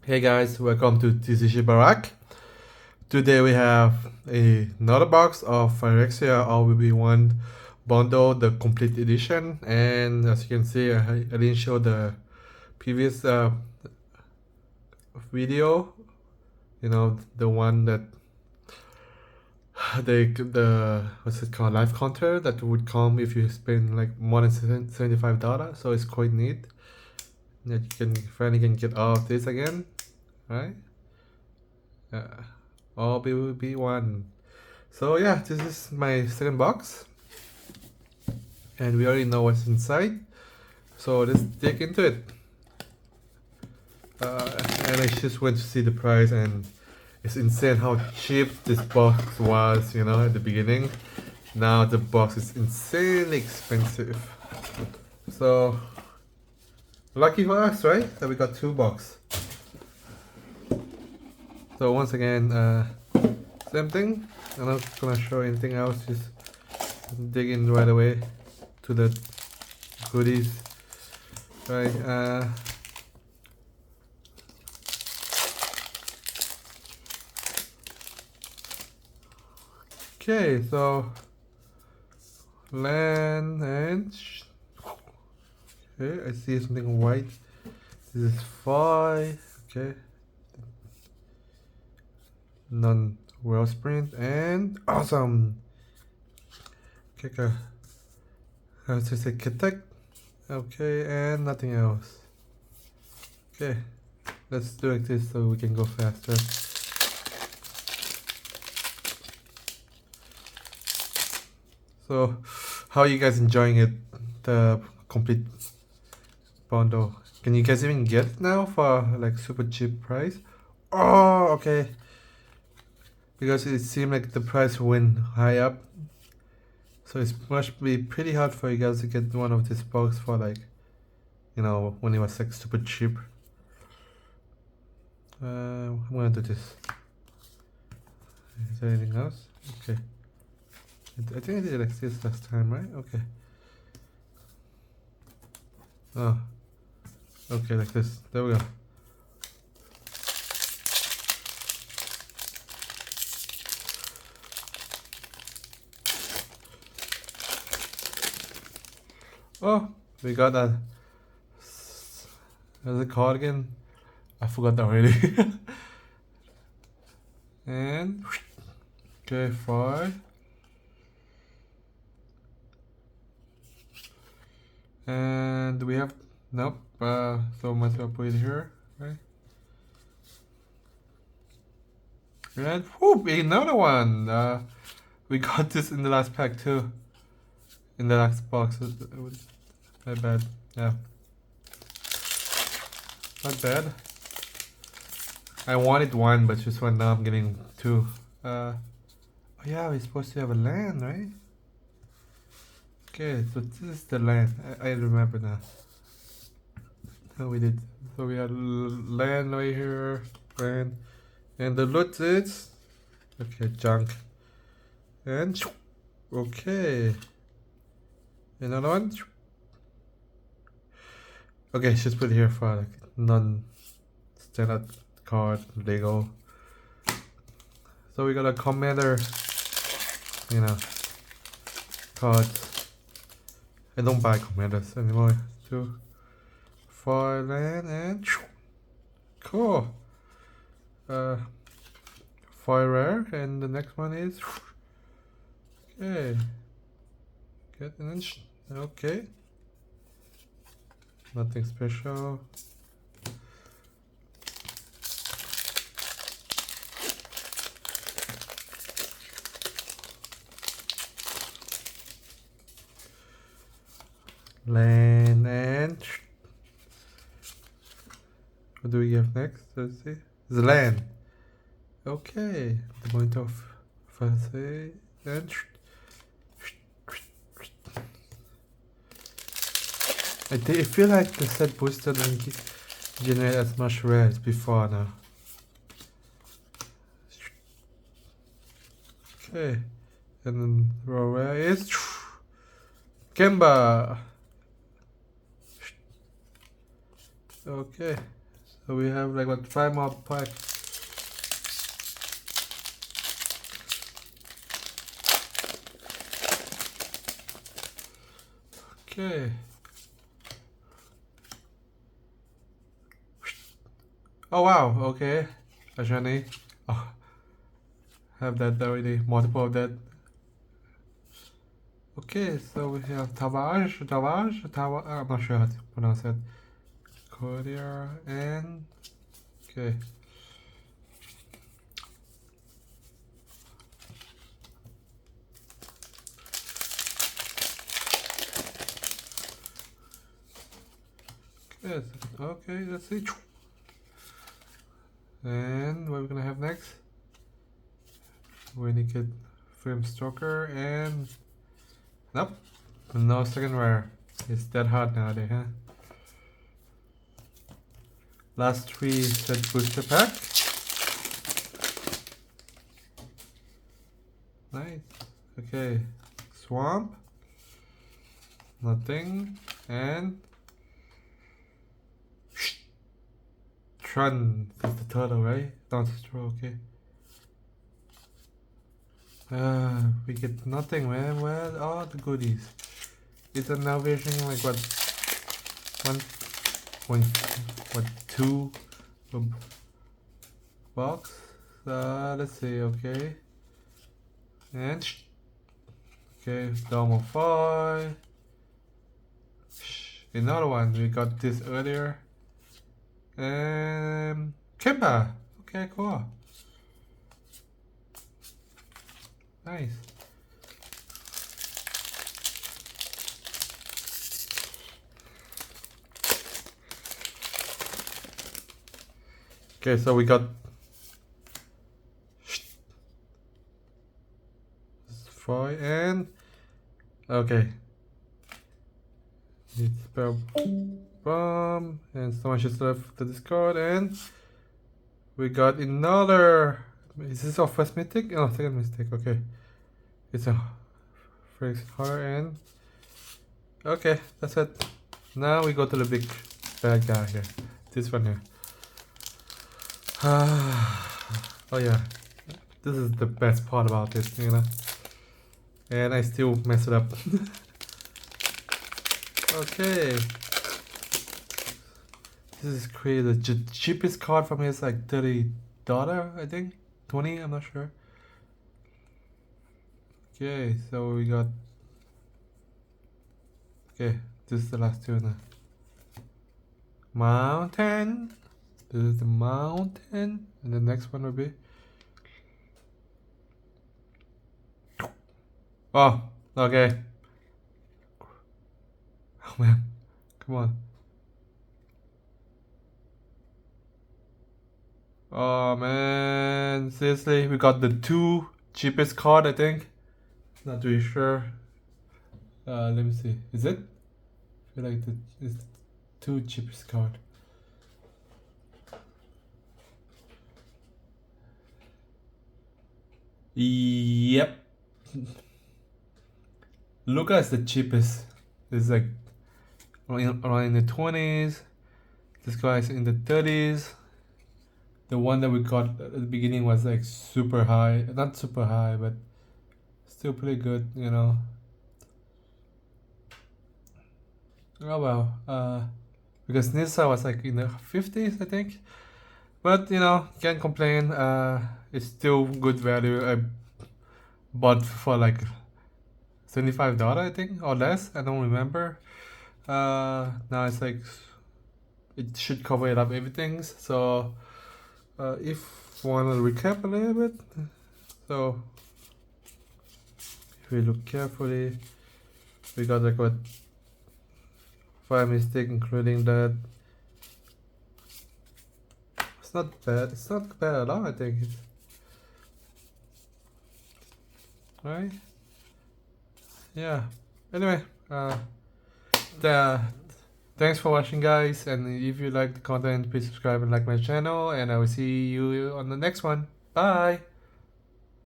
Hey guys, welcome to TCG Barak. Today we have another box of Phyrexian RBB1 bundle, the complete edition. And as you can see, I didn't show the previous video. You know, the one that the what's it called, life counter that would come if you spend like more than $75. So it's quite neat that you can finally get all of this again, right? All BB1. So yeah, this is my second box, and we already know what's inside. So let's dig into it. And I just went to see the price, and it's insane how cheap this box was. You know, at the beginning. Now the box is insanely expensive. So lucky for us, right? That we got two boxes. So once again, same thing. I'm not gonna show anything else. Just dig in right away to the goodies. Right. Okay. So land and okay. I see something white. This is 5. Okay. Non-wellsprint and awesome. Okay, let's just say Kitek. Okay, and nothing else. Okay, let's do it this so we can go faster. So, how are you guys enjoying it? The complete bundle. Can you guys even get it now for like super cheap price? Oh, okay. Because it seemed like the price went high up, so it must be pretty hard for you guys to get one of this box for like, you know, when it was like super cheap. I'm gonna do this. Is there anything else? Okay. I think I did it like this last time, right? Okay. Oh. Okay, like this. There we go. Oh, we got that. What's it called again? I forgot already. And okay, 5. And we have nope. So might as well put it here, right? And whoop, another one. We got this in the last pack too. In the last box. It was not bad. Yeah. Not bad. I wanted one, but just one. Now I'm getting 2. Oh yeah, we're supposed to have a land, right? Okay, so this is the land. I remember now. Oh, we did. So we had land right here, land, and the loot is okay, junk, and okay, another one. Okay, just put it here for like non-standard card Lego. So we got a commander, you know, cards. I don't buy commanders anymore. 2, 4 land and cool. 4 rare, and the next one is okay. Get an inch. Okay. Nothing special. Land and what do we have next? Let's see. The land. Okay. The point of first and I feel like the set booster doesn't generate as much rare as before now. Okay. And then raw rare is Kemba. Okay, So we have like what 5 more packs. Okay. Oh wow, okay. Actually, oh, have that already, multiple of that. Okay, so we have Tavage, I'm not sure how to pronounce it. Courier and okay. Yes, okay, let's see. And what we're gonna have next? We need to get Frame Stalker and nope, no second rare. It's that hard nowadays, huh? Last 3 set booster pack. Nice. Okay, Swamp. Nothing. And Trun. That's the turtle, right? Not true, okay. We get nothing, man. Where are all the goodies? It's a now version like what 1.2 box. Let's see, okay. And okay, normal 5. Another one, we got this earlier. And Kemba. Okay, cool. Nice. Okay, so we got 5 and okay. Need spell bomb and so much is left to discard and we got another. Is this our first mythic? Oh, second mystic. Okay, it's a Phyrexian horror and okay, that's it. Now we go to the big bad guy here. This one here. Oh yeah, this is the best part about this, you know. And I still mess it up. Okay. This is crazy. The cheapest card from here is like $30, I think. 20, I'm not sure. Okay, so we got. Okay, this is the last two now. Mountain. This is the mountain. And the next one will be. Oh, okay. Oh man, come on. Oh man, seriously, we got the 2 cheapest card, I think. Not really sure. Let me see. Is it? I feel like it's the 2 cheapest card. Yep. Luca is the cheapest. It's like around in the 20s. This guy is in the 30s. The one that we got at the beginning was like super high. Not super high, but still pretty good, you know. Oh well. Because Nissa was like in the 50s, I think. But you know, can't complain. It's still good value. I bought for like $75, I think, or less. I don't remember. Now it's like it should cover it up everything. So if you want to recap a little bit, so if we look carefully, we got like what 5 mistakes, including that. It's not bad. It's not bad at all. I think. Right? Yeah. Anyway, thanks for watching, guys. And if you like the content, please subscribe and like my channel. And I will see you on the next one. Bye.